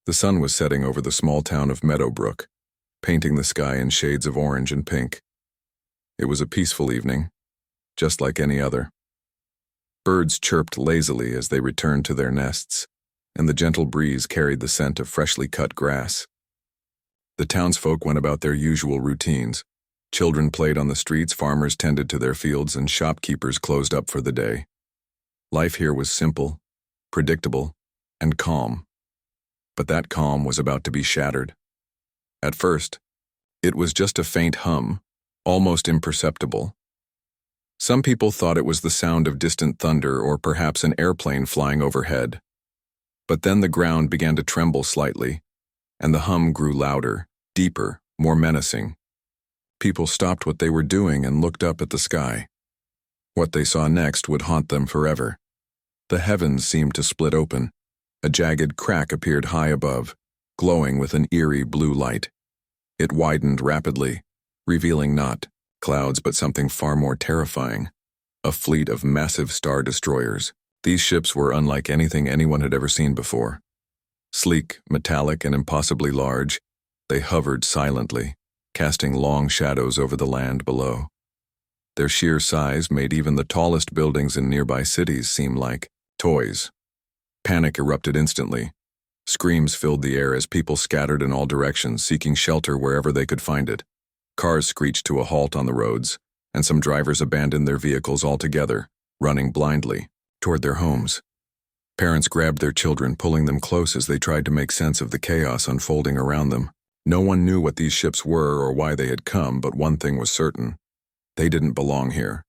The sun was setting over the small town of Meadowbrook, painting the sky in shades of orange and pink. It was a peaceful evening, just like any other. Birds chirped lazily as they returned to their nests, and the gentle breeze carried the scent of freshly cut grass. The townsfolk went about their usual routines. Children played on the streets, farmers tended to their fields, and shopkeepers closed up for the day. Life here was simple, predictable, and calm. But that calm was about to be shattered. At first, it was just a faint hum, almost imperceptible. Some people thought it was the sound of distant thunder or perhaps an airplane flying overhead. But then the ground began to tremble slightly, and the hum grew louder, deeper, more menacing. People stopped what they were doing and looked up at the sky. What they saw next would haunt them forever. The heavens seemed to split open. A jagged crack appeared high above, glowing with an eerie blue light. It widened rapidly, revealing not clouds but something far more terrifying, a fleet of massive star destroyers. These ships were unlike anything anyone had ever seen before. Sleek, metallic, and impossibly large, they hovered silently, casting long shadows over the land below. Their sheer size made even the tallest buildings in nearby cities seem like toys. Panic erupted instantly. Screams filled the air as people scattered in all directions, seeking shelter wherever they could find it. Cars screeched to a halt on the roads, and some drivers abandoned their vehicles altogether, running blindly toward their homes. Parents grabbed their children, pulling them close as they tried to make sense of the chaos unfolding around them. No one knew what these ships were or why they had come, but one thing was certain: they didn't belong here.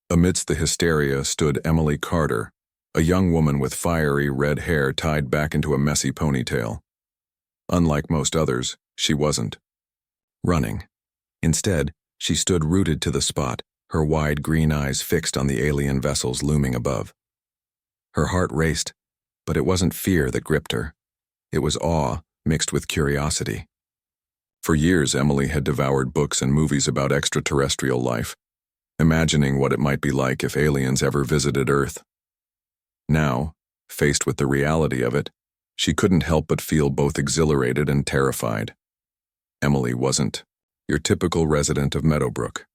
Amidst the hysteria stood Emily Carter, a young woman with fiery red hair tied back into a messy ponytail. Unlike most others, she wasn't running. Instead, she stood rooted to the spot, her wide green eyes fixed on the alien vessels looming above. Her heart raced, but it wasn't fear that gripped her. It was awe mixed with curiosity. For years, Emily had devoured books and movies about extraterrestrial life, imagining what it might be like if aliens ever visited Earth. Now, faced with the reality of it, she couldn't help but feel both exhilarated and terrified. Emily wasn't your typical resident of Meadowbrook.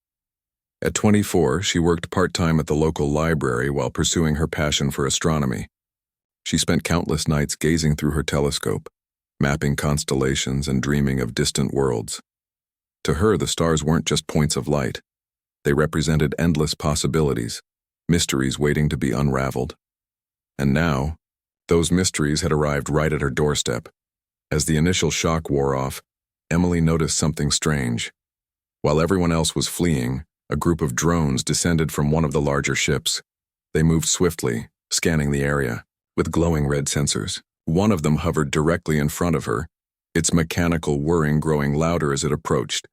At 24, she worked part-time at the local library while pursuing her passion for astronomy. She spent countless nights gazing through her telescope, mapping constellations and dreaming of distant worlds. To her, the stars weren't just points of light. They represented endless possibilities, mysteries waiting to be unraveled. And now, those mysteries had arrived right at her doorstep. As the initial shock wore off, Emily noticed something strange. While everyone else was fleeing, a group of drones descended from one of the larger ships. They moved swiftly, scanning the area, with glowing red sensors. One of them hovered directly in front of her, its mechanical whirring growing louder as it approached.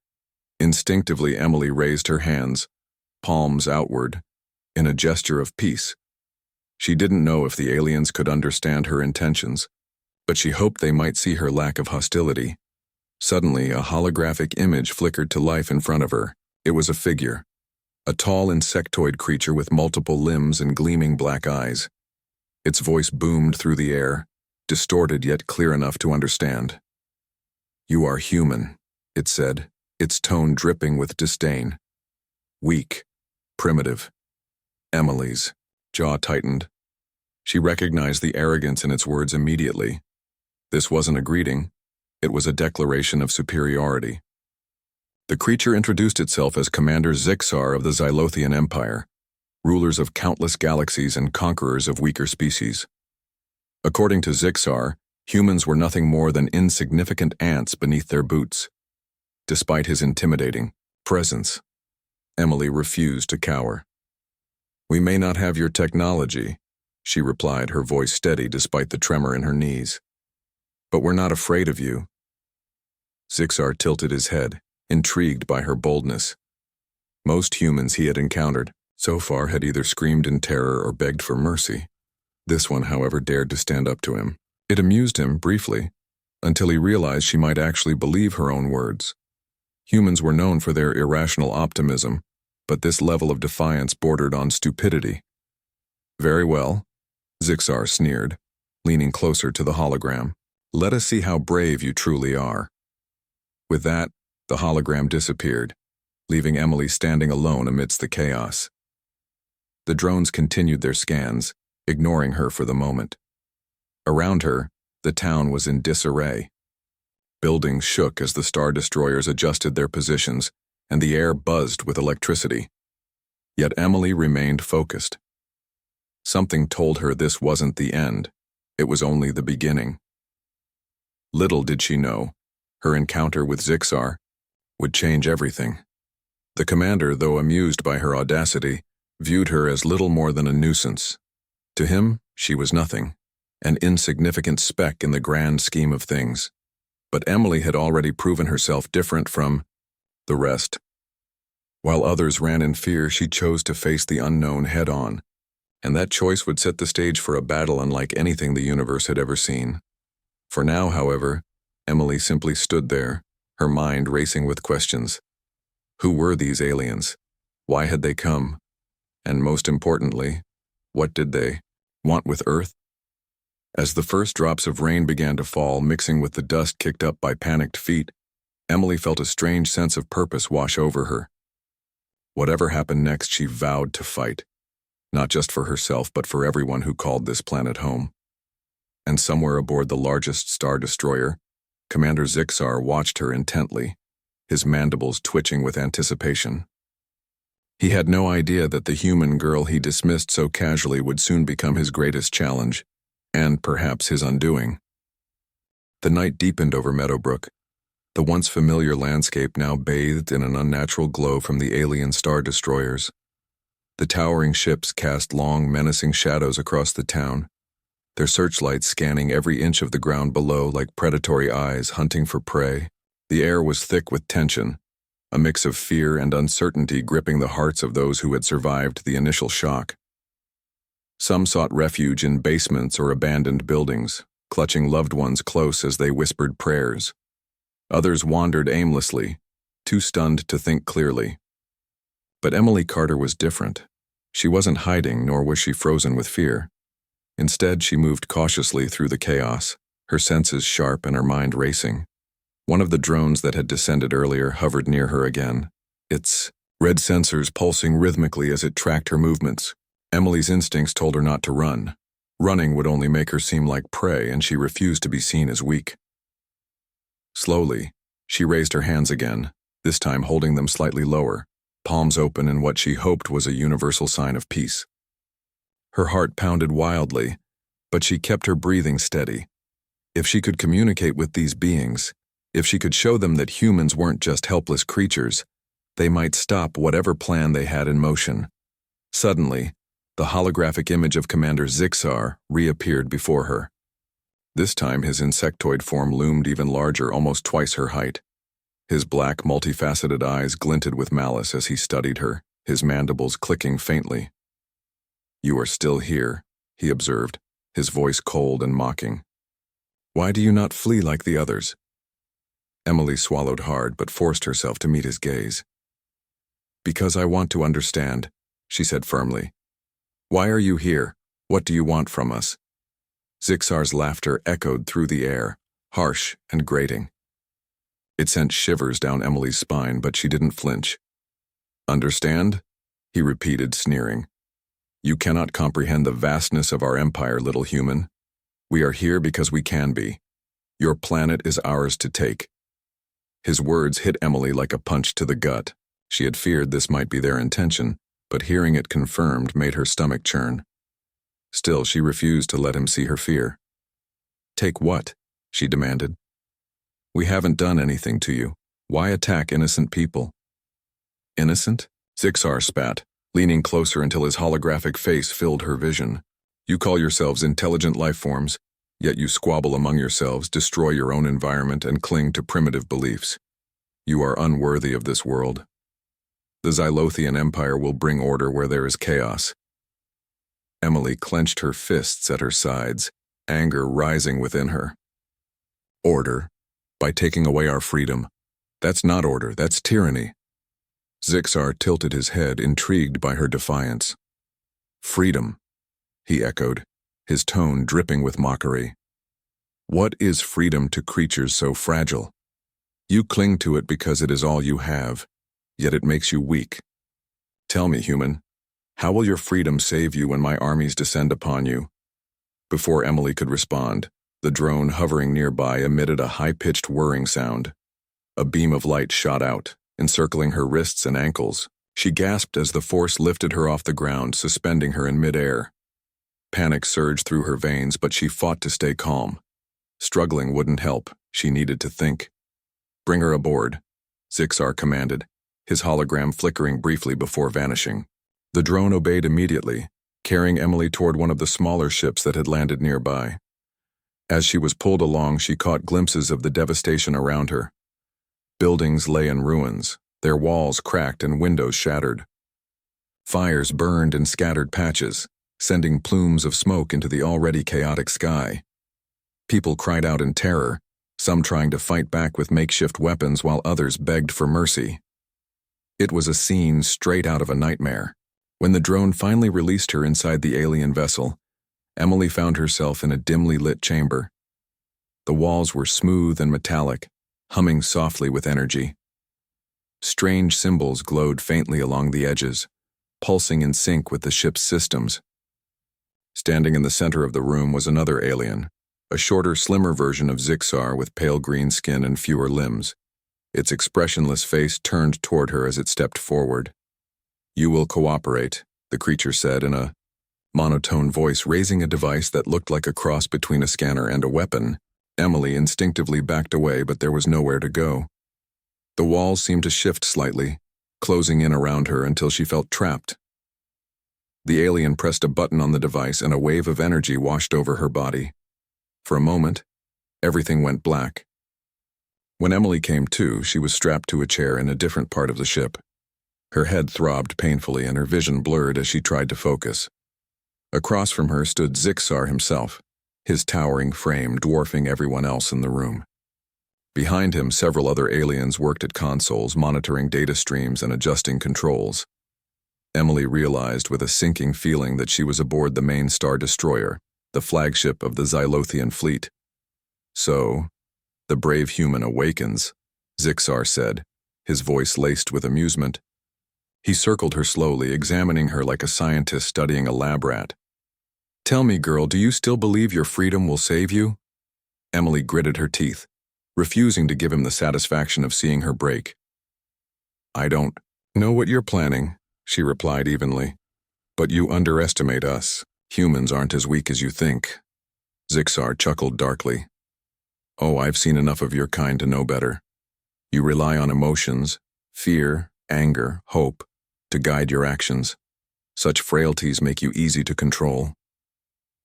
Instinctively, Emily raised her hands, palms outward, in a gesture of peace. She didn't know if the aliens could understand her intentions, but she hoped they might see her lack of hostility. Suddenly, a holographic image flickered to life in front of her. It was a figure, a tall insectoid creature with multiple limbs and gleaming black eyes. Its voice boomed through the air, distorted yet clear enough to understand. "You are human," it said, its tone dripping with disdain. Weak, primitive. Emily's jaw tightened. She recognized the arrogance in its words immediately. This wasn't a greeting, it was a declaration of superiority. The creature introduced itself as Commander Zixar of the Xylothian Empire, rulers of countless galaxies and conquerors of weaker species. According to Zixar, humans were nothing more than insignificant ants beneath their boots. Despite his intimidating presence, Emily refused to cower. "We may not have your technology," she replied, her voice steady despite the tremor in her knees. "But we're not afraid of you." Zixar tilted his head, intrigued by her boldness. Most humans he had encountered so far had either screamed in terror or begged for mercy. This one, however, dared to stand up to him. It amused him, briefly, until he realized she might actually believe her own words. Humans were known for their irrational optimism, but this level of defiance bordered on stupidity. "Very well," Zixar sneered, leaning closer to the hologram. "Let us see how brave you truly are." With that, the hologram disappeared, leaving Emily standing alone amidst the chaos. The drones continued their scans, ignoring her for the moment. Around her, the town was in disarray. Buildings shook as the Star Destroyers adjusted their positions, and the air buzzed with electricity. Yet Emily remained focused. Something told her this wasn't the end. It was only the beginning. Little did she know, her encounter with Zixar would change everything. The commander, though amused by her audacity, viewed her as little more than a nuisance. To him, she was nothing, an insignificant speck in the grand scheme of things. But Emily had already proven herself different from the rest. While others ran in fear, she chose to face the unknown head-on, and that choice would set the stage for a battle unlike anything the universe had ever seen. For now, however, Emily simply stood there, her mind racing with questions. Who were these aliens? Why had they come? And most importantly, what did they want with Earth? As the first drops of rain began to fall, mixing with the dust kicked up by panicked feet, Emily felt a strange sense of purpose wash over her. Whatever happened next, she vowed to fight, not just for herself but for everyone who called this planet home. And somewhere aboard the largest Star Destroyer, Commander Zixar watched her intently, his mandibles twitching with anticipation. He had no idea that the human girl he dismissed so casually would soon become his greatest challenge, and perhaps his undoing. The night deepened over Meadowbrook, the once familiar landscape now bathed in an unnatural glow from the alien Star Destroyers. The towering ships cast long, menacing shadows across the town, their searchlights scanning every inch of the ground below like predatory eyes hunting for prey. The air was thick with tension, a mix of fear and uncertainty gripping the hearts of those who had survived the initial shock. Some sought refuge in basements or abandoned buildings, clutching loved ones close as they whispered prayers. Others wandered aimlessly, too stunned to think clearly. But Emily Carter was different. She wasn't hiding, nor was she frozen with fear. Instead, she moved cautiously through the chaos, her senses sharp and her mind racing. One of the drones that had descended earlier hovered near her again, its red sensors pulsing rhythmically as it tracked her movements. Emily's instincts told her not to run. Running would only make her seem like prey, and she refused to be seen as weak. Slowly, she raised her hands again, this time holding them slightly lower, palms open in what she hoped was a universal sign of peace. Her heart pounded wildly, but she kept her breathing steady. If she could communicate with these beings, if she could show them that humans weren't just helpless creatures, they might stop whatever plan they had in motion. Suddenly, the holographic image of Commander Zixar reappeared before her. This time his insectoid form loomed even larger, almost twice her height. His black, multifaceted eyes glinted with malice as he studied her, his mandibles clicking faintly. "You are still here," he observed, his voice cold and mocking. "Why do you not flee like the others?" Emily swallowed hard but forced herself to meet his gaze. "Because I want to understand," she said firmly. "Why are you here? What do you want from us?" Zixar's laughter echoed through the air, harsh and grating. It sent shivers down Emily's spine, but she didn't flinch. "Understand?" he repeated, sneering. "You cannot comprehend the vastness of our empire, little human. We are here because we can be. Your planet is ours to take." His words hit Emily like a punch to the gut. She had feared this might be their intention, but hearing it confirmed made her stomach churn. Still, she refused to let him see her fear. "Take what?" she demanded. "We haven't done anything to you. Why attack innocent people?" "Innocent?" Zixar spat, leaning closer until his holographic face filled her vision. "You call yourselves intelligent life forms, yet you squabble among yourselves, destroy your own environment, and cling to primitive beliefs. You are unworthy of this world. The Xylothian Empire will bring order where there is chaos." Emily clenched her fists at her sides, anger rising within her. "Order? By taking away our freedom? That's not order, that's tyranny." Zixar tilted his head, intrigued by her defiance. "Freedom," he echoed, his tone dripping with mockery. What is freedom to creatures so fragile? You cling to it because it is all you have, yet it makes you weak. Tell me, human, how will your freedom save you when my armies descend upon you? Before Emily could respond, the drone hovering nearby emitted a high-pitched whirring sound. A beam of light shot out, encircling her wrists and ankles. She gasped as the force lifted her off the ground, suspending her in midair. Panic surged through her veins, but she fought to stay calm. Struggling wouldn't help. She needed to think. Bring her aboard, Zixar commanded, his hologram flickering briefly before vanishing. The drone obeyed immediately, carrying Emily toward one of the smaller ships that had landed nearby. As she was pulled along, she caught glimpses of the devastation around her. Buildings lay in ruins, their walls cracked and windows shattered. Fires burned in scattered patches, sending plumes of smoke into the already chaotic sky. People cried out in terror, some trying to fight back with makeshift weapons while others begged for mercy. It was a scene straight out of a nightmare. When the drone finally released her inside the alien vessel, Emily found herself in a dimly lit chamber. The walls were smooth and metallic, humming softly with energy. Strange symbols glowed faintly along the edges, pulsing in sync with the ship's systems. Standing in the center of the room was another alien, a shorter, slimmer version of Zixar with pale green skin and fewer limbs. Its expressionless face turned toward her as it stepped forward. "You will cooperate," the creature said in a monotone voice, raising a device that looked like a cross between a scanner and a weapon. Emily instinctively backed away, but there was nowhere to go. The walls seemed to shift slightly, closing in around her until she felt trapped. The alien pressed a button on the device and a wave of energy washed over her body. For a moment, everything went black. When Emily came to, she was strapped to a chair in a different part of the ship. Her head throbbed painfully and her vision blurred as she tried to focus. Across from her stood Zixar himself, his towering frame dwarfing everyone else in the room. Behind him, several other aliens worked at consoles, monitoring data streams and adjusting controls. Emily realized with a sinking feeling that she was aboard the main Star Destroyer, the flagship of the Xylothian fleet. "So, the brave human awakens," Zixar said, his voice laced with amusement. He circled her slowly, examining her like a scientist studying a lab rat. "Tell me, girl, do you still believe your freedom will save you?" Emily gritted her teeth, refusing to give him the satisfaction of seeing her break. "I don't know what you're planning," she replied evenly. "But you underestimate us. Humans aren't as weak as you think." Zixar chuckled darkly. "Oh, I've seen enough of your kind to know better. You rely on emotions, fear, anger, hope, to guide your actions. Such frailties make you easy to control."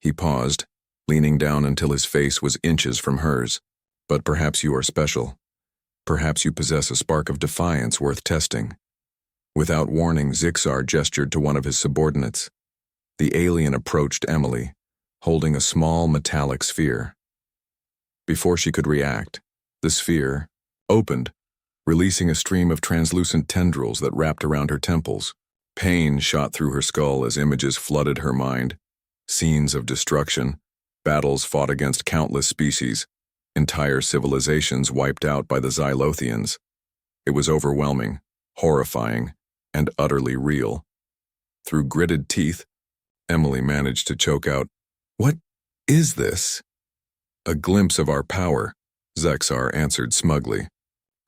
He paused, leaning down until his face was inches from hers. "But perhaps you are special. Perhaps you possess a spark of defiance worth testing." Without warning, Zixar gestured to one of his subordinates. The alien approached Emily, holding a small metallic sphere. Before she could react, the sphere opened, releasing a stream of translucent tendrils that wrapped around her temples. Pain shot through her skull as images flooded her mind. Scenes of destruction, battles fought against countless species, entire civilizations wiped out by the Xylothians. It was overwhelming, horrifying, and utterly real. Through gritted teeth, Emily managed to choke out, "What is this?" "A glimpse of our power," Zixar answered smugly.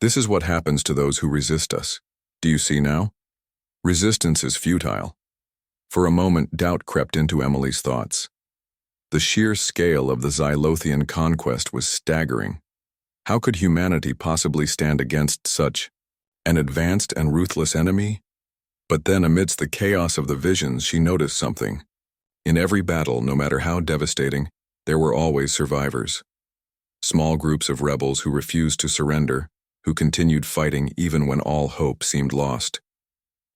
"This is what happens to those who resist us. Do you see now? Resistance is futile." For a moment, doubt crept into Emily's thoughts. The sheer scale of the Xylothian conquest was staggering. How could humanity possibly stand against such an advanced and ruthless enemy? But then, amidst the chaos of the visions, she noticed something. In every battle, no matter how devastating, there were always survivors. Small groups of rebels who refused to surrender, who continued fighting even when all hope seemed lost.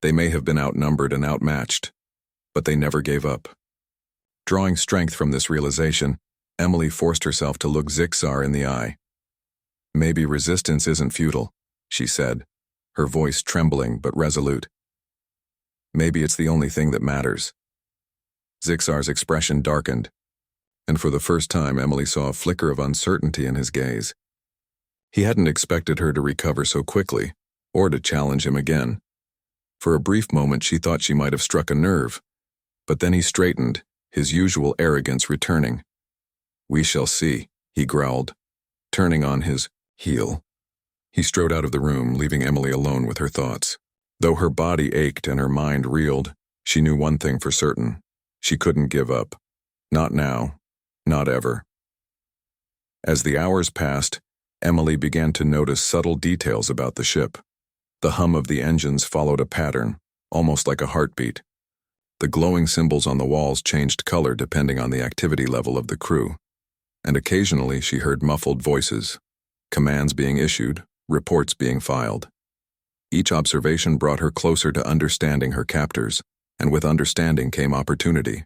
They may have been outnumbered and outmatched, but they never gave up. Drawing strength from this realization, Emily forced herself to look Zixar in the eye. "Maybe resistance isn't futile," she said, her voice trembling but resolute. "Maybe it's the only thing that matters." Zixar's expression darkened, and for the first time Emily saw a flicker of uncertainty in his gaze. He hadn't expected her to recover so quickly, or to challenge him again. For a brief moment she thought she might have struck a nerve, but then he straightened, his usual arrogance returning. "We shall see," he growled, turning on his heel. He strode out of the room, leaving Emily alone with her thoughts. Though her body ached and her mind reeled, she knew one thing for certain. She couldn't give up. Not now. Not ever. As the hours passed, Emily began to notice subtle details about the ship. The hum of the engines followed a pattern, almost like a heartbeat. The glowing symbols on the walls changed color depending on the activity level of the crew, and occasionally she heard muffled voices, commands being issued, reports being filed. Each observation brought her closer to understanding her captors, and with understanding came opportunity.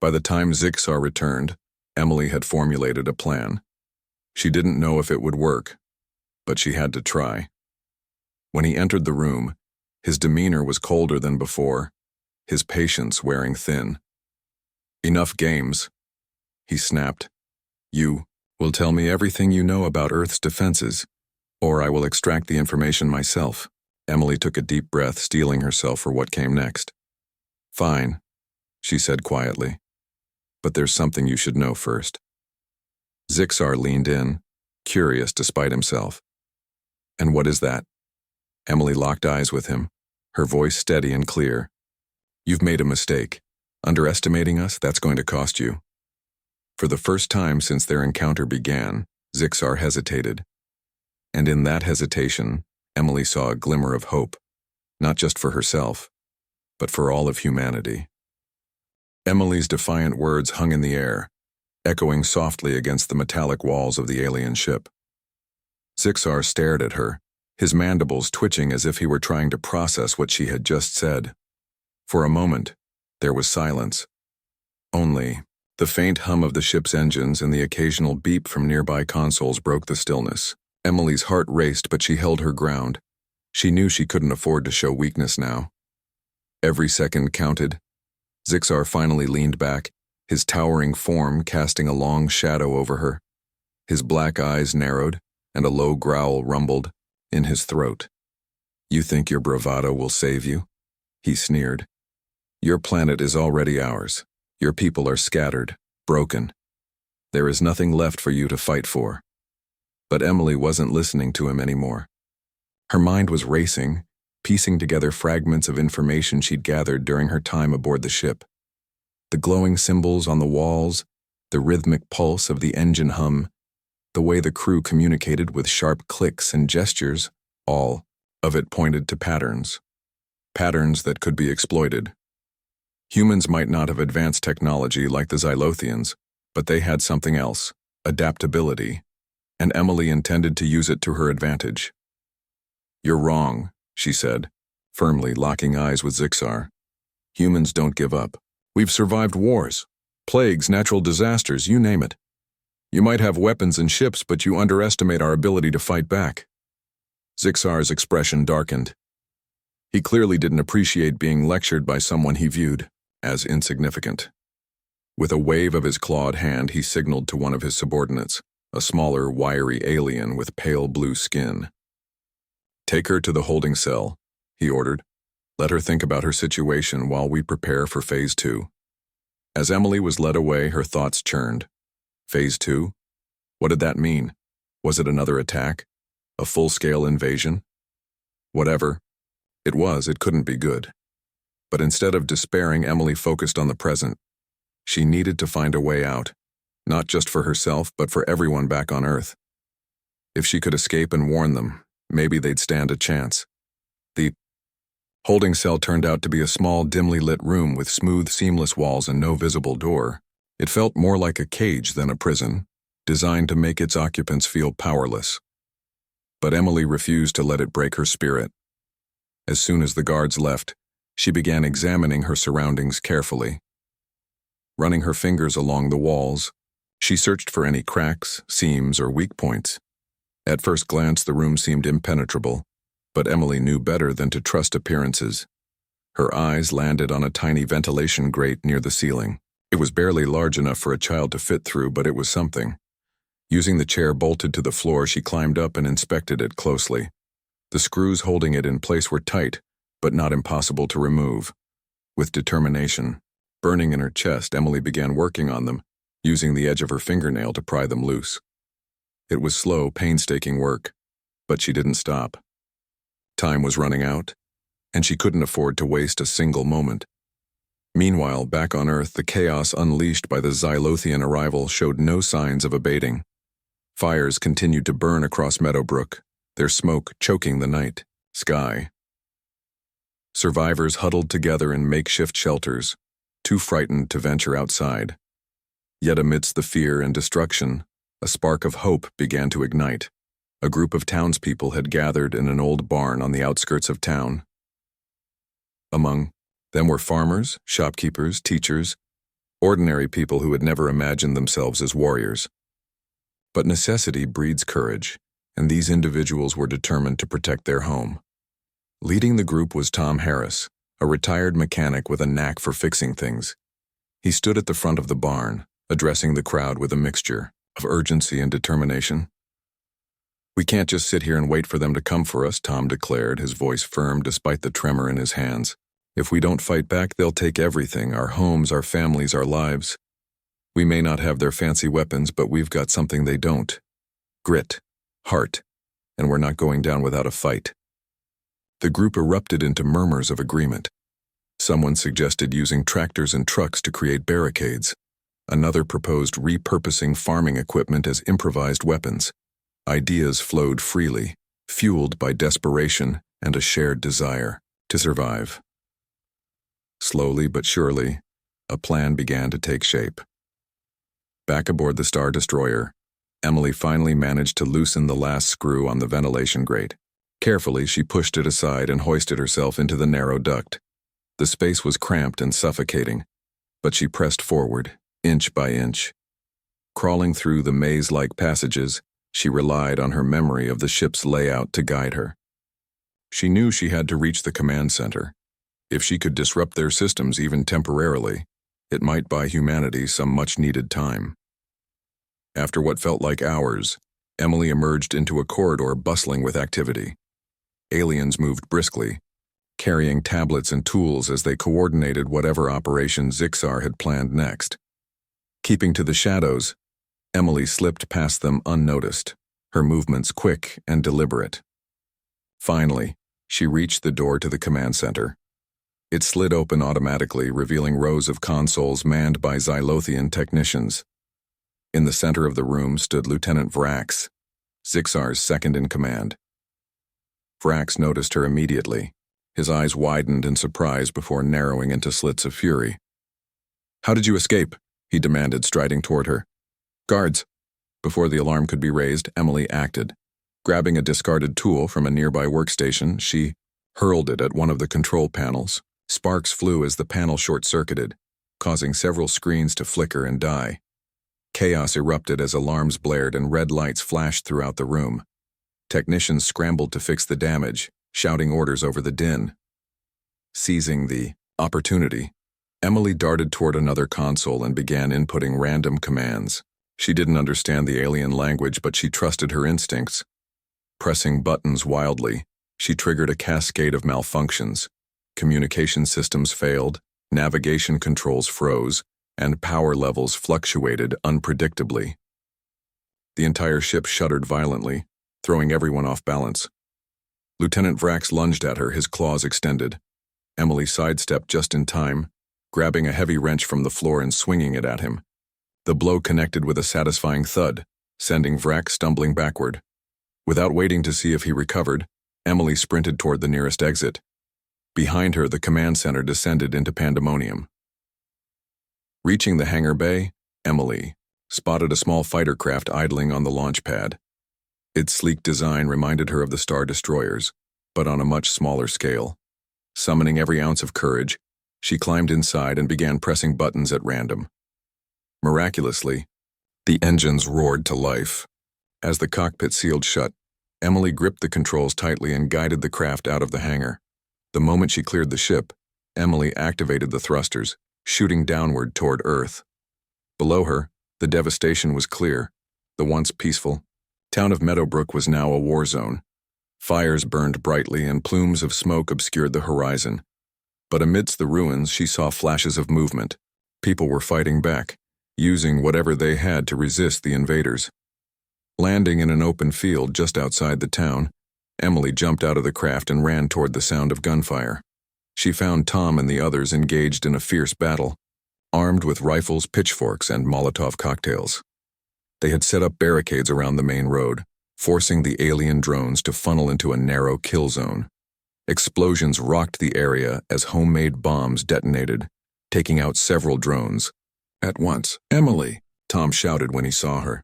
By the time Zixar returned, Emily had formulated a plan. She didn't know if it would work, but she had to try. When he entered the room, his demeanor was colder than before, his patience wearing thin. "Enough games," he snapped. "You will tell me everything you know about Earth's defenses, or I will extract the information myself." Emily took a deep breath, steeling herself for what came next. "Fine," she said quietly, "but there's something you should know first." Zixar leaned in, curious despite himself. "And what is that?" Emily locked eyes with him, her voice steady and clear. "You've made a mistake. Underestimating us, that's going to cost you." For the first time since their encounter began, Zixar hesitated. And in that hesitation, Emily saw a glimmer of hope, not just for herself, but for all of humanity. Emily's defiant words hung in the air, echoing softly against the metallic walls of the alien ship. Zixar stared at her, his mandibles twitching as if he were trying to process what she had just said. For a moment, there was silence. Only the faint hum of the ship's engines and the occasional beep from nearby consoles broke the stillness. Emily's heart raced, but she held her ground. She knew she couldn't afford to show weakness now. Every second counted. Zixar finally leaned back, his towering form casting a long shadow over her. His black eyes narrowed, and a low growl rumbled in his throat. "You think your bravado will save you?" he sneered. "Your planet is already ours. Your people are scattered, broken. There is nothing left for you to fight for." But Emily wasn't listening to him anymore. Her mind was racing, piecing together fragments of information she'd gathered during her time aboard the ship. The glowing symbols on the walls, the rhythmic pulse of the engine hum, the way the crew communicated with sharp clicks and gestures, all of it pointed to patterns. Patterns that could be exploited. Humans might not have advanced technology like the Xylothians, but they had something else, adaptability, and Emily intended to use it to her advantage. "You're wrong," she said, firmly locking eyes with Zixar. "Humans don't give up. We've survived wars, plagues, natural disasters, you name it. You might have weapons and ships, but you underestimate our ability to fight back." Zixar's expression darkened. He clearly didn't appreciate being lectured by someone he viewed as insignificant. With a wave of his clawed hand, he signaled to one of his subordinates, a smaller, wiry alien with pale blue skin. "Take her to the holding cell," he ordered. "Let her think about her situation while we prepare for Phase 2. As Emily was led away, her thoughts churned. Phase 2? What did that mean? Was it another attack? A full-scale invasion? Whatever. It couldn't be good. But instead of despairing, Emily focused on the present. She needed to find a way out, not just for herself, but for everyone back on Earth. If she could escape and warn them, maybe they'd stand a chance. The holding cell turned out to be a small, dimly lit room with smooth, seamless walls and no visible door. It felt more like a cage than a prison, designed to make its occupants feel powerless. But Emily refused to let it break her spirit. As soon as the guards left, she began examining her surroundings carefully. Running her fingers along the walls, she searched for any cracks, seams, or weak points. At first glance, the room seemed impenetrable, but Emily knew better than to trust appearances. Her eyes landed on a tiny ventilation grate near the ceiling. It was barely large enough for a child to fit through, but it was something. Using the chair bolted to the floor, she climbed up and inspected it closely. The screws holding it in place were tight, but not impossible to remove. With determination burning in her chest, Emily began working on them, using the edge of her fingernail to pry them loose. It was slow, painstaking work, but she didn't stop. Time was running out, and she couldn't afford to waste a single moment. Meanwhile, back on Earth, the chaos unleashed by the Xylothian arrival showed no signs of abating. Fires continued to burn across Meadowbrook, their smoke choking the night sky. Survivors huddled together in makeshift shelters, too frightened to venture outside. Yet amidst the fear and destruction, a spark of hope began to ignite. A group of townspeople had gathered in an old barn on the outskirts of town. Among them were farmers, shopkeepers, teachers, ordinary people who had never imagined themselves as warriors. But necessity breeds courage, and these individuals were determined to protect their home. Leading the group was Tom Harris, a retired mechanic with a knack for fixing things. He stood at the front of the barn, addressing the crowd with a mixture of urgency and determination. "We can't just sit here and wait for them to come for us," Tom declared, his voice firm despite the tremor in his hands. "If we don't fight back, they'll take everything, our homes, our families, our lives. We may not have their fancy weapons, but we've got something they don't. Grit, heart, and we're not going down without a fight." The group erupted into murmurs of agreement. Someone suggested using tractors and trucks to create barricades. Another proposed repurposing farming equipment as improvised weapons. Ideas flowed freely, fueled by desperation and a shared desire to survive. Slowly but surely, a plan began to take shape. Back aboard the Star Destroyer, Emily finally managed to loosen the last screw on the ventilation grate. Carefully, she pushed it aside and hoisted herself into the narrow duct. The space was cramped and suffocating, but she pressed forward, inch by inch. Crawling through the maze-like passages, she relied on her memory of the ship's layout to guide her. She knew she had to reach the command center. If she could disrupt their systems even temporarily, it might buy humanity some much-needed time. After what felt like hours, Emily emerged into a corridor bustling with activity. Aliens moved briskly, carrying tablets and tools as they coordinated whatever operation Zixar had planned next. Keeping to the shadows, Emily slipped past them unnoticed, her movements quick and deliberate. Finally, she reached the door to the command center. It slid open automatically, revealing rows of consoles manned by Xylothian technicians. In the center of the room stood Lieutenant Vrax, Zixar's second-in-command. Vrax noticed her immediately. His eyes widened in surprise before narrowing into slits of fury. "How did you escape?" he demanded, striding toward her. "Guards." Before the alarm could be raised, Emily acted. Grabbing a discarded tool from a nearby workstation, she hurled it at one of the control panels. Sparks flew as the panel short-circuited, causing several screens to flicker and die. Chaos erupted as alarms blared and red lights flashed throughout the room. Technicians scrambled to fix the damage, shouting orders over the din. Seizing the opportunity, Emily darted toward another console and began inputting random commands. She didn't understand the alien language, but she trusted her instincts. Pressing buttons wildly, she triggered a cascade of malfunctions. Communication systems failed, navigation controls froze, and power levels fluctuated unpredictably. The entire ship shuddered violently, throwing everyone off balance. Lieutenant Vrax lunged at her, his claws extended. Emily sidestepped just in time, grabbing a heavy wrench from the floor and swinging it at him. The blow connected with a satisfying thud, sending Vrax stumbling backward. Without waiting to see if he recovered, Emily sprinted toward the nearest exit. Behind her, the command center descended into pandemonium. Reaching the hangar bay, Emily spotted a small fighter craft idling on the launch pad. Its sleek design reminded her of the Star Destroyers, but on a much smaller scale. Summoning every ounce of courage, she climbed inside and began pressing buttons at random. Miraculously, the engines roared to life. As the cockpit sealed shut, Emily gripped the controls tightly and guided the craft out of the hangar. The moment she cleared the ship, Emily activated the thrusters, shooting downward toward Earth. Below her, the devastation was clear. The once peaceful town of Meadowbrook was now a war zone. Fires burned brightly and plumes of smoke obscured the horizon. But amidst the ruins, she saw flashes of movement. People were fighting back, using whatever they had to resist the invaders. Landing in an open field just outside the town, Emily jumped out of the craft and ran toward the sound of gunfire. She found Tom and the others engaged in a fierce battle, armed with rifles, pitchforks, and Molotov cocktails. They had set up barricades around the main road, forcing the alien drones to funnel into a narrow kill zone. Explosions rocked the area as homemade bombs detonated, taking out several drones. At once, "Emily!" Tom shouted when he saw her.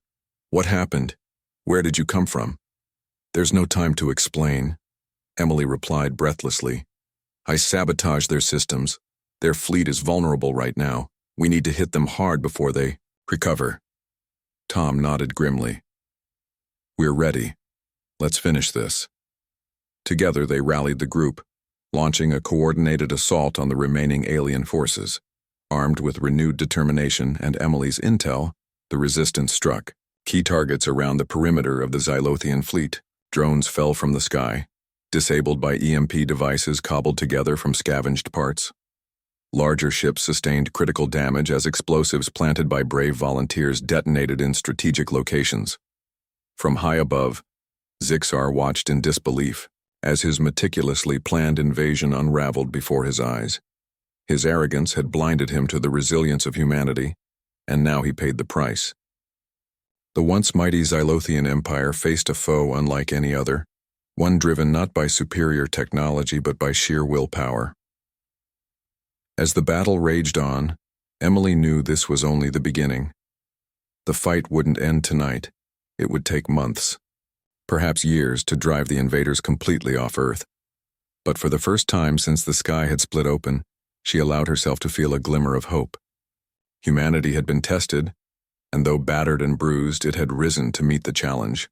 "What happened? Where did you come from?" "There's no time to explain," Emily replied breathlessly. "I sabotaged their systems. Their fleet is vulnerable right now. We need to hit them hard before they recover." Tom nodded grimly. "We're ready. Let's finish this." Together they rallied the group, launching a coordinated assault on the remaining alien forces. Armed with renewed determination and Emily's intel, the resistance struck. Key targets around the perimeter of the Xylothian fleet. Drones fell from the sky, disabled by EMP devices cobbled together from scavenged parts. Larger ships sustained critical damage as explosives planted by brave volunteers detonated in strategic locations. From high above, Zixar watched in disbelief as his meticulously planned invasion unraveled before his eyes. His arrogance had blinded him to the resilience of humanity, and now he paid the price. The once mighty Xylothian Empire faced a foe unlike any other, one driven not by superior technology but by sheer willpower. As the battle raged on, Emily knew this was only the beginning. The fight wouldn't end tonight. It would take months, perhaps years, to drive the invaders completely off Earth. But for the first time since the sky had split open, she allowed herself to feel a glimmer of hope. Humanity had been tested, and though battered and bruised, it had risen to meet the challenge.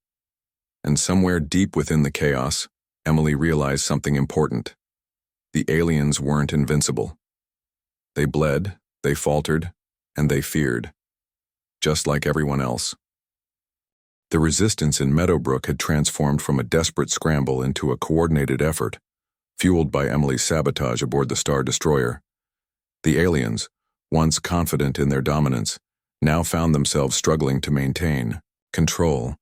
And somewhere deep within the chaos, Emily realized something important. The aliens weren't invincible. They bled, they faltered, and they feared, just like everyone else. The resistance in Meadowbrook had transformed from a desperate scramble into a coordinated effort, fueled by Emily's sabotage aboard the Star Destroyer. The aliens, once confident in their dominance, now found themselves struggling to maintain control.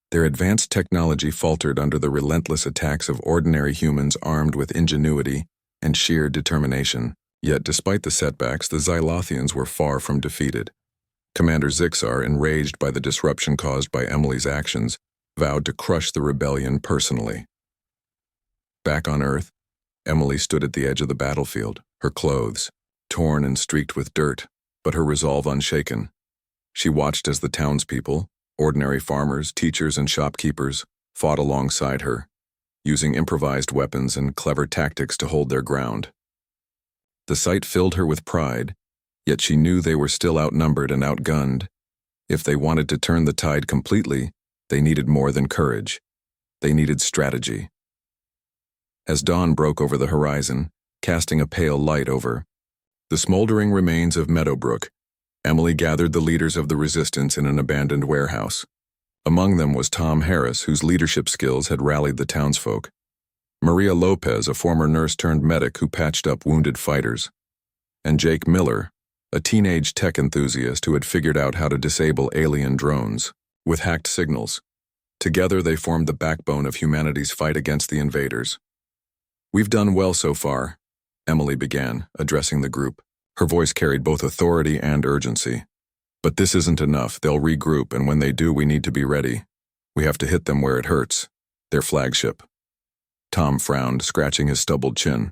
Their advanced technology faltered under the relentless attacks of ordinary humans armed with ingenuity and sheer determination. Yet despite the setbacks, the Xylothians were far from defeated. Commander Zixar, enraged by the disruption caused by Emily's actions, vowed to crush the rebellion personally. Back on Earth, Emily stood at the edge of the battlefield, her clothes torn and streaked with dirt, but her resolve unshaken. She watched as the townspeople, ordinary farmers, teachers, and shopkeepers, fought alongside her, using improvised weapons and clever tactics to hold their ground. The sight filled her with pride, yet she knew they were still outnumbered and outgunned. If they wanted to turn the tide completely, they needed more than courage. They needed strategy. As dawn broke over the horizon, casting a pale light over the smoldering remains of Meadowbrook, Emily gathered the leaders of the resistance in an abandoned warehouse. Among them was Tom Harris, whose leadership skills had rallied the townsfolk. Maria Lopez, a former nurse-turned-medic who patched up wounded fighters. And Jake Miller, a teenage tech enthusiast who had figured out how to disable alien drones with hacked signals. Together they formed the backbone of humanity's fight against the invaders. "We've done well so far," Emily began, addressing the group. Her voice carried both authority and urgency. "But this isn't enough. They'll regroup, and when they do, we need to be ready. We have to hit them where it hurts, their flagship." Tom frowned, scratching his stubbled chin.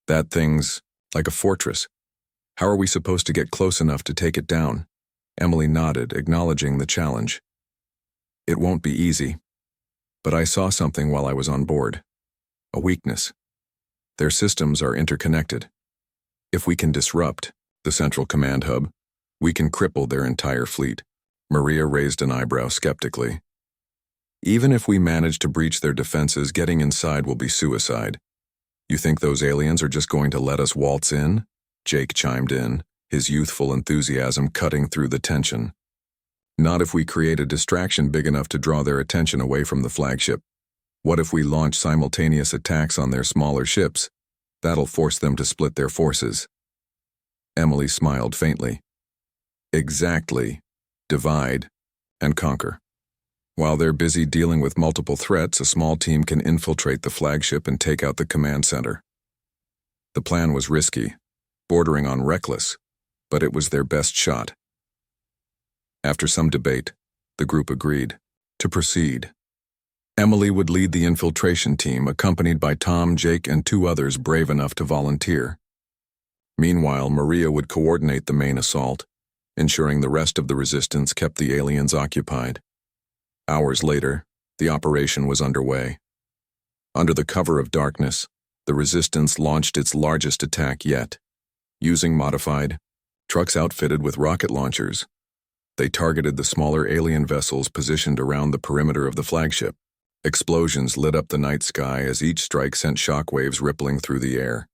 "That thing's like a fortress. How are we supposed to get close enough to take it down?" Emily nodded, acknowledging the challenge. "It won't be easy. But I saw something while I was on board. A weakness. Their systems are interconnected. If we can disrupt the central command hub, we can cripple their entire fleet." Maria raised an eyebrow skeptically. "Even if we manage to breach their defenses, getting inside will be suicide. You think those aliens are just going to let us waltz in?" Jake chimed in, his youthful enthusiasm cutting through the tension. Not if we create a distraction big enough to draw their attention away from the flagship. What if we launch simultaneous attacks on their smaller ships? That'll force them to split their forces. Emily smiled faintly. Exactly. Divide and conquer. While they're busy dealing with multiple threats, a small team can infiltrate the flagship and take out the command center. The plan was risky, bordering on reckless, but it was their best shot. After some debate, the group agreed to proceed. Emily would lead the infiltration team, accompanied by Tom, Jake, and 2 others brave enough to volunteer. Meanwhile, Maria would coordinate the main assault, ensuring the rest of the resistance kept the aliens occupied. Hours later, the operation was underway. Under the cover of darkness, the resistance launched its largest attack yet. Using modified trucks outfitted with rocket launchers, they targeted the smaller alien vessels positioned around the perimeter of the flagship. Explosions lit up the night sky as each strike sent shockwaves rippling through the air.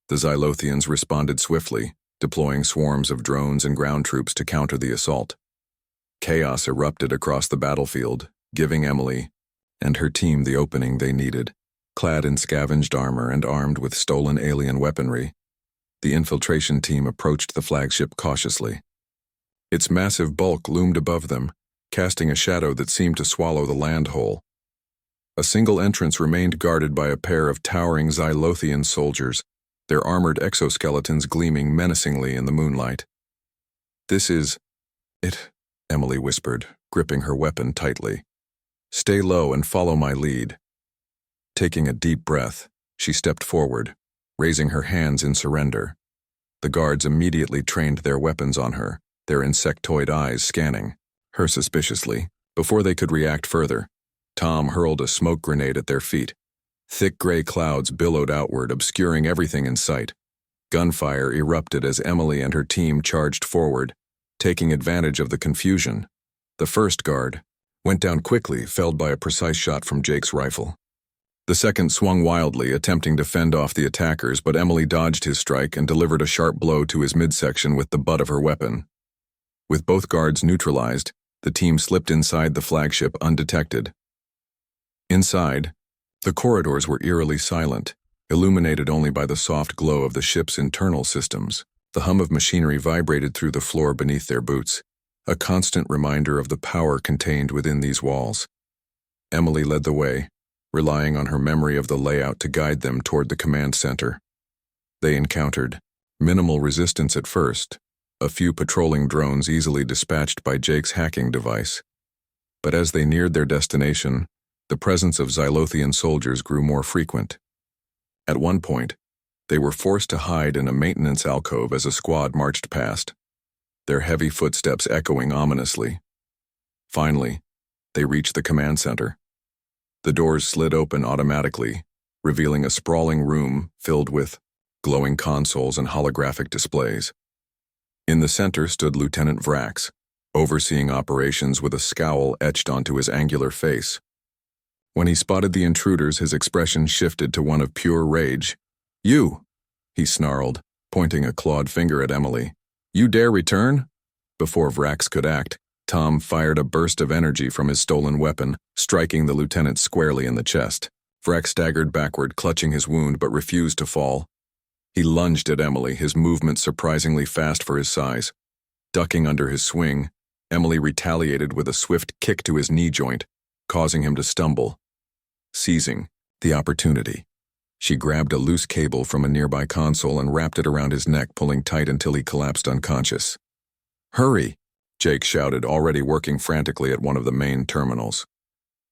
The Xylothians responded swiftly, deploying swarms of drones and ground troops to counter the assault. Chaos erupted across the battlefield, giving Emily and her team the opening they needed. Clad in scavenged armor and armed with stolen alien weaponry, the infiltration team approached the flagship cautiously. Its massive bulk loomed above them, casting a shadow that seemed to swallow the land whole. A single entrance remained guarded by a pair of towering Xylothian soldiers, their armored exoskeletons gleaming menacingly in the moonlight. "This is it," Emily whispered, gripping her weapon tightly. "Stay low and follow my lead." Taking a deep breath, she stepped forward, raising her hands in surrender. The guards immediately trained their weapons on her, their insectoid eyes scanning her suspiciously. Before they could react further, Tom hurled a smoke grenade at their feet. Thick gray clouds billowed outward, obscuring everything in sight. Gunfire erupted as Emily and her team charged forward, taking advantage of the confusion. The first guard went down quickly, felled by a precise shot from Jake's rifle. The second swung wildly, attempting to fend off the attackers, but Emily dodged his strike and delivered a sharp blow to his midsection with the butt of her weapon. With both guards neutralized, the team slipped inside the flagship undetected. Inside, the corridors were eerily silent, illuminated only by the soft glow of the ship's internal systems. The hum of machinery vibrated through the floor beneath their boots, a constant reminder of the power contained within these walls. Emily led the way, relying on her memory of the layout to guide them toward the command center. They encountered minimal resistance at first, a few patrolling drones easily dispatched by Jake's hacking device. But as they neared their destination, the presence of Xylothian soldiers grew more frequent. At one point, they were forced to hide in a maintenance alcove as a squad marched past, their heavy footsteps echoing ominously. Finally, they reached the command center. The doors slid open automatically, revealing a sprawling room filled with glowing consoles and holographic displays. In the center stood Lieutenant Vrax, overseeing operations with a scowl etched onto his angular face. When he spotted the intruders, his expression shifted to one of pure rage. "You!" he snarled, pointing a clawed finger at Emily. "You dare return?" Before Vrax could act, Tom fired a burst of energy from his stolen weapon, striking the lieutenant squarely in the chest. Vrax staggered backward, clutching his wound, but refused to fall. He lunged at Emily, his movement surprisingly fast for his size. Ducking under his swing, Emily retaliated with a swift kick to his knee joint, causing him to stumble. Seizing the opportunity, she grabbed a loose cable from a nearby console and wrapped it around his neck, pulling tight until he collapsed unconscious. "Hurry!" Jake shouted, already working frantically at one of the main terminals.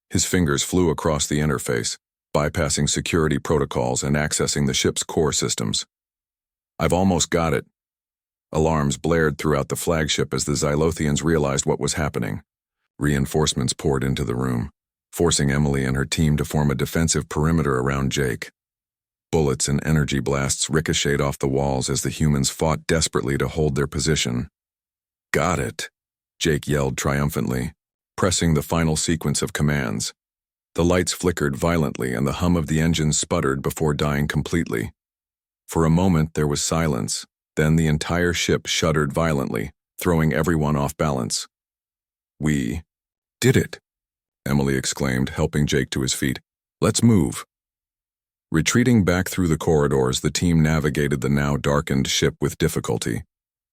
His fingers flew across the interface, bypassing security protocols and accessing the ship's core systems. "I've almost got it." Alarms blared throughout the flagship as the Xylothians realized what was happening. Reinforcements poured into the room, forcing Emily and her team to form a defensive perimeter around Jake. Bullets and energy blasts ricocheted off the walls as the humans fought desperately to hold their position. "Got it," Jake yelled triumphantly, pressing the final sequence of commands. The lights flickered violently and the hum of the engines sputtered before dying completely. For a moment there was silence, Then the entire ship shuddered violently, throwing everyone off balance. "We did it," Emily exclaimed, helping Jake to his feet. "Let's move." Retreating back through the corridors, the team navigated the now darkened ship with difficulty.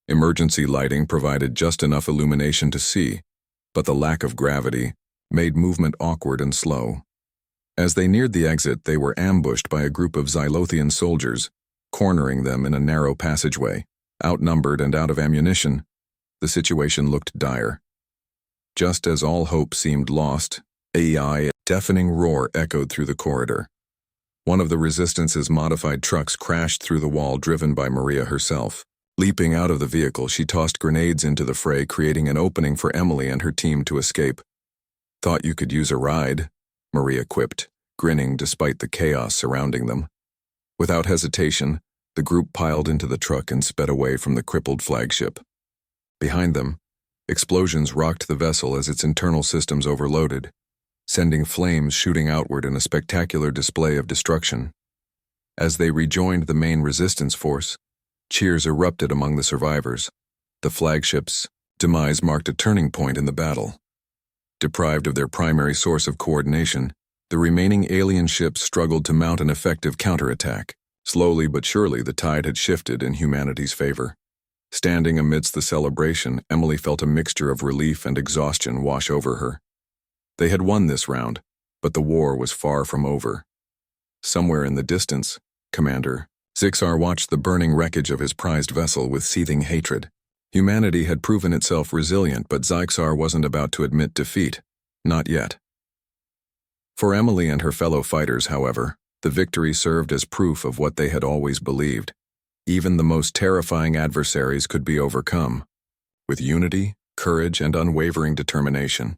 Emergency lighting provided just enough illumination to see, but the lack of gravity made movement awkward and slow. As they neared the exit, they were ambushed by a group of Xylothian soldiers, cornering them in a narrow passageway. Outnumbered and out of ammunition, the situation looked dire. Just as all hope seemed lost, a deafening roar echoed through the corridor. One of the Resistance's modified trucks crashed through the wall, driven by Maria herself. Leaping out of the vehicle, she tossed grenades into the fray, creating an opening for Emily and her team to escape. "Thought you could use a ride," Maria quipped, grinning despite the chaos surrounding them. Without hesitation, the group piled into the truck and sped away from the crippled flagship. Behind them, explosions rocked the vessel as its internal systems overloaded, sending flames shooting outward in a spectacular display of destruction. As they rejoined the main resistance force, cheers erupted among the survivors. The flagship's demise marked a turning point in the battle. Deprived of their primary source of coordination, the remaining alien ships struggled to mount an effective counterattack. Slowly but surely, the tide had shifted in humanity's favor. Standing amidst the celebration, Emily felt a mixture of relief and exhaustion wash over her. They had won this round, but the war was far from over. Somewhere in the distance, Commander Zixar watched the burning wreckage of his prized vessel with seething hatred. Humanity had proven itself resilient, but Zixar wasn't about to admit defeat. Not yet. For Emily and her fellow fighters, however, the victory served as proof of what they had always believed. Even the most terrifying adversaries could be overcome, with unity, courage, and unwavering determination.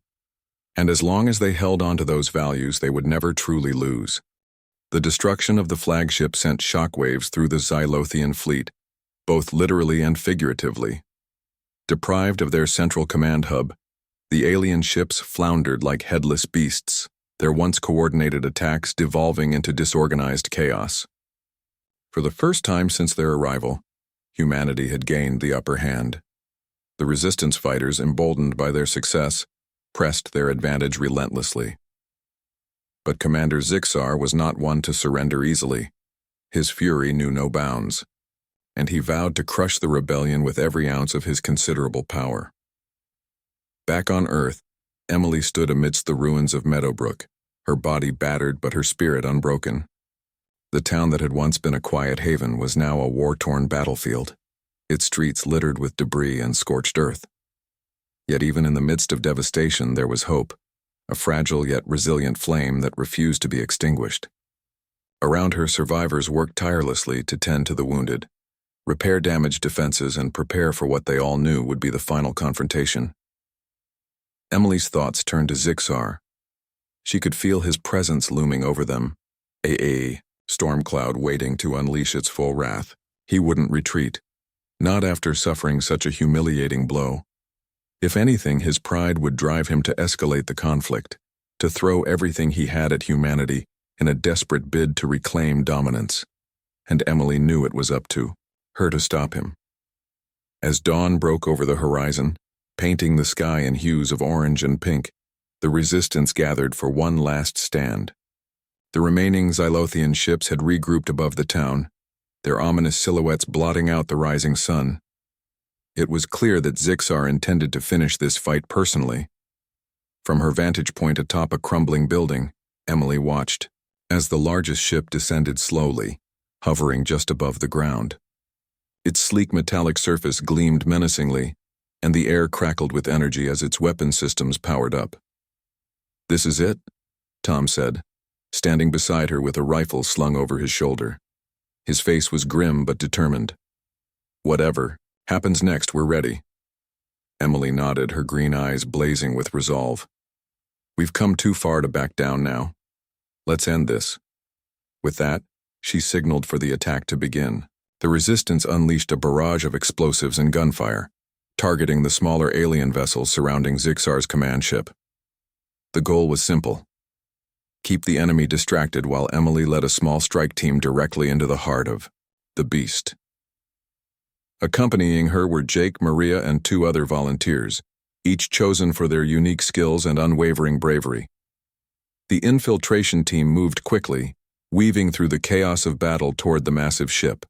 And as long as they held on to those values, they would never truly lose. The destruction of the flagship sent shockwaves through the Xylothian fleet, both literally and figuratively. Deprived of their central command hub, the alien ships floundered like headless beasts, their once coordinated attacks devolving into disorganized chaos. For the first time since their arrival, humanity had gained the upper hand. The resistance fighters, emboldened by their success, pressed their advantage relentlessly. But Commander Zixar was not one to surrender easily. His fury knew no bounds, and he vowed to crush the rebellion with every ounce of his considerable power. Back on Earth, Emily stood amidst the ruins of Meadowbrook, her body battered but her spirit unbroken. The town that had once been a quiet haven was now a war-torn battlefield, its streets littered with debris and scorched earth. Yet even in the midst of devastation, there was hope, a fragile yet resilient flame that refused to be extinguished. Around her, survivors worked tirelessly to tend to the wounded, repair damaged defenses, and prepare for what they all knew would be the final confrontation. Emily's thoughts turned to Zixar. She could feel his presence looming over them, a storm cloud waiting to unleash its full wrath. He wouldn't retreat, not after suffering such a humiliating blow. If anything, his pride would drive him to escalate the conflict, to throw everything he had at humanity in a desperate bid to reclaim dominance. And Emily knew it was up to her to stop him. As dawn broke over the horizon, painting the sky in hues of orange and pink, the resistance gathered for one last stand. The remaining Xylothian ships had regrouped above the town, their ominous silhouettes blotting out the rising sun. It was clear that Zixar intended to finish this fight personally. From her vantage point atop a crumbling building, Emily watched as the largest ship descended slowly, hovering just above the ground. Its sleek metallic surface gleamed menacingly, and the air crackled with energy as its weapon systems powered up. "This is it," Tom said, standing beside her with a rifle slung over his shoulder. His face was grim but determined. "Whatever happens next, we're ready." Emily nodded, her green eyes blazing with resolve. "We've come too far to back down now. Let's end this." With that, she signaled for the attack to begin. The resistance unleashed a barrage of explosives and gunfire, targeting the smaller alien vessels surrounding Zixar's command ship. The goal was simple: keep the enemy distracted while Emily led a small strike team directly into the heart of the beast. Accompanying her were Jake, Maria, and 2 other volunteers, each chosen for their unique skills and unwavering bravery. The infiltration team moved quickly, weaving through the chaos of battle toward the massive ship.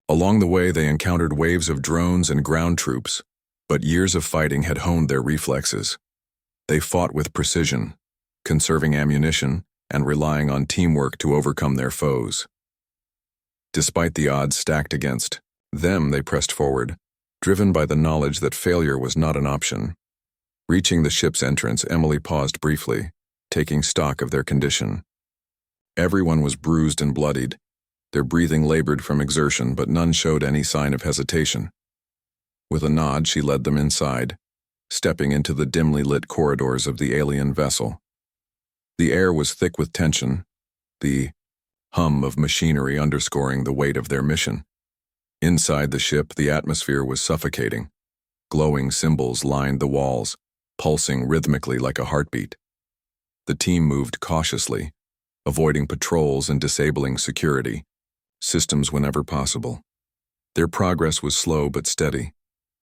Along the way, they encountered waves of drones and ground troops, but years of fighting had honed their reflexes. They fought with precision, conserving ammunition and relying on teamwork to overcome their foes. Despite the odds stacked against them, they pressed forward, driven by the knowledge that failure was not an option. Reaching the ship's entrance, Emily paused briefly, taking stock of their condition. Everyone was bruised and bloodied. Their breathing labored from exertion, but none showed any sign of hesitation. With a nod, she led them inside, stepping into the dimly lit corridors of the alien vessel. The air was thick with tension, the hum of machinery underscoring the weight of their mission. Inside the ship, the atmosphere was suffocating. Glowing symbols lined the walls, pulsing rhythmically like a heartbeat. The team moved cautiously, avoiding patrols and disabling security systems whenever possible. Their progress was slow but steady,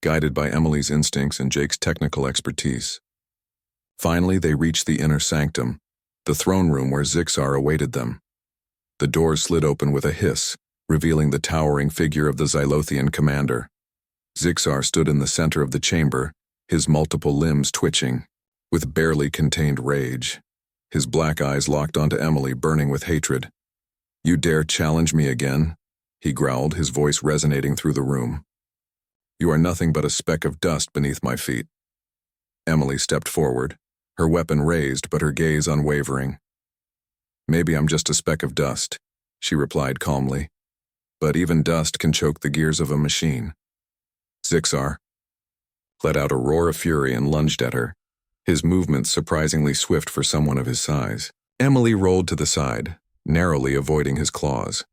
guided by Emily's instincts and Jake's technical expertise. Finally, they reached the inner sanctum, the throne room where Zixar awaited them. The doors slid open with a hiss, revealing the towering figure of the Xylothian commander. Zixar stood in the center of the chamber, his multiple limbs twitching, with barely contained rage. His black eyes locked onto Emily, burning with hatred. "You dare challenge me again?" he growled, his voice resonating through the room. "You are nothing but a speck of dust beneath my feet." Emily stepped forward, her weapon raised but her gaze unwavering. "Maybe I'm just a speck of dust," she replied calmly. "But even dust can choke the gears of a machine." Zixar let out a roar of fury and lunged at her, his movements surprisingly swift for someone of his size. Emily rolled to the side, narrowly avoiding his claws.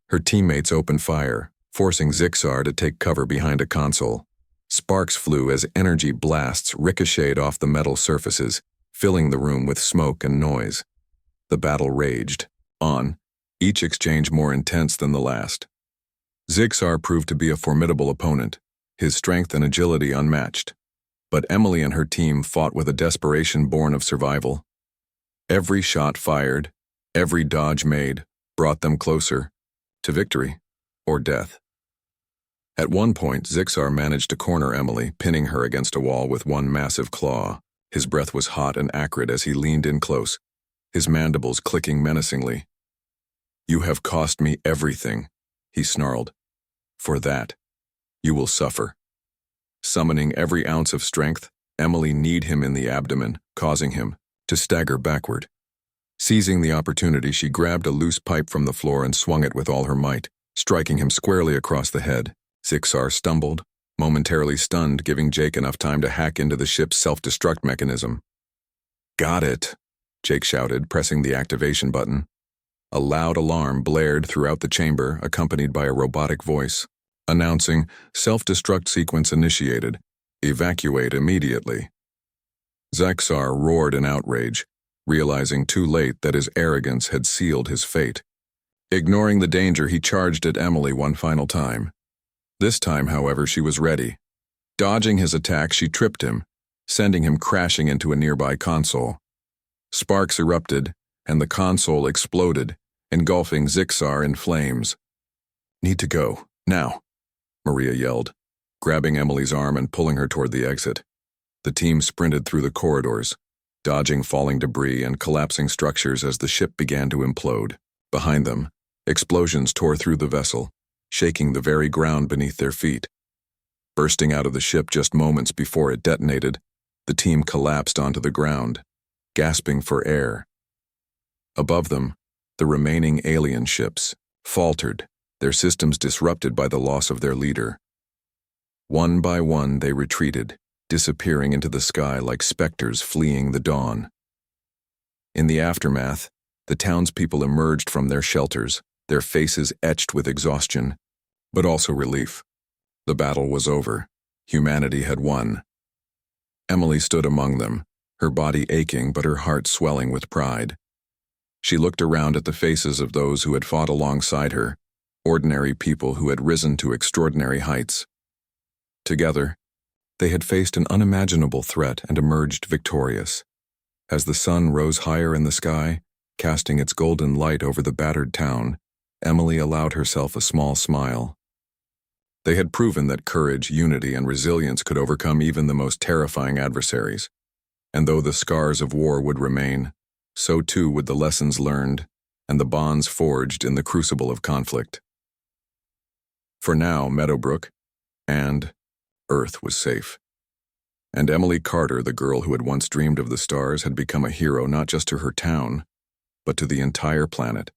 Her teammates opened fire, forcing Zixar to take cover behind a console. Sparks flew as energy blasts ricocheted off the metal surfaces, filling the room with smoke and noise. The battle raged on, each exchange more intense than the last. Zixar proved to be a formidable opponent, his strength and agility unmatched. But Emily and her team fought with a desperation born of survival. Every shot fired, every dodge made, brought them closer to victory or death. At one point, Zixar managed to corner Emily, pinning her against a wall with one massive claw. His breath was hot and acrid as he leaned in close, his mandibles clicking menacingly. "You have cost me everything," he snarled. "For that, you will suffer." Summoning every ounce of strength, Emily kneed him in the abdomen, causing him to stagger backward. Seizing the opportunity, she grabbed a loose pipe from the floor and swung it with all her might, striking him squarely across the head. Zixar stumbled, momentarily stunned, giving Jake enough time to hack into the ship's self-destruct mechanism. "Got it," Jake shouted, pressing the activation button. A loud alarm blared throughout the chamber, accompanied by a robotic voice, announcing, "Self-destruct sequence initiated. Evacuate immediately." Zixar roared in outrage, realizing too late that his arrogance had sealed his fate. Ignoring the danger, he charged at Emily one final time. This time, however, she was ready. Dodging his attack, she tripped him, sending him crashing into a nearby console. Sparks erupted, and the console exploded, engulfing Zixar in flames. "Need to go, now," Maria yelled, grabbing Emily's arm and pulling her toward the exit. The team sprinted through the corridors, dodging falling debris and collapsing structures as the ship began to implode. Behind them, explosions tore through the vessel, shaking the very ground beneath their feet. Bursting out of the ship just moments before it detonated, the team collapsed onto the ground, gasping for air. Above them, the remaining alien ships faltered, their systems disrupted by the loss of their leader. One by one, they retreated, disappearing into the sky like specters fleeing the dawn. In the aftermath, the townspeople emerged from their shelters, their faces etched with exhaustion, but also relief. The battle was over. Humanity had won. Emily stood among them, her body aching but her heart swelling with pride. She looked around at the faces of those who had fought alongside her, ordinary people who had risen to extraordinary heights. Together, they had faced an unimaginable threat and emerged victorious. As the sun rose higher in the sky, casting its golden light over the battered town, Emily allowed herself a small smile. They had proven that courage, unity, and resilience could overcome even the most terrifying adversaries. And though the scars of war would remain, so too would the lessons learned and the bonds forged in the crucible of conflict. For now, Meadowbrook and Earth was safe. And Emily Carter, the girl who had once dreamed of the stars, had become a hero not just to her town, but to the entire planet.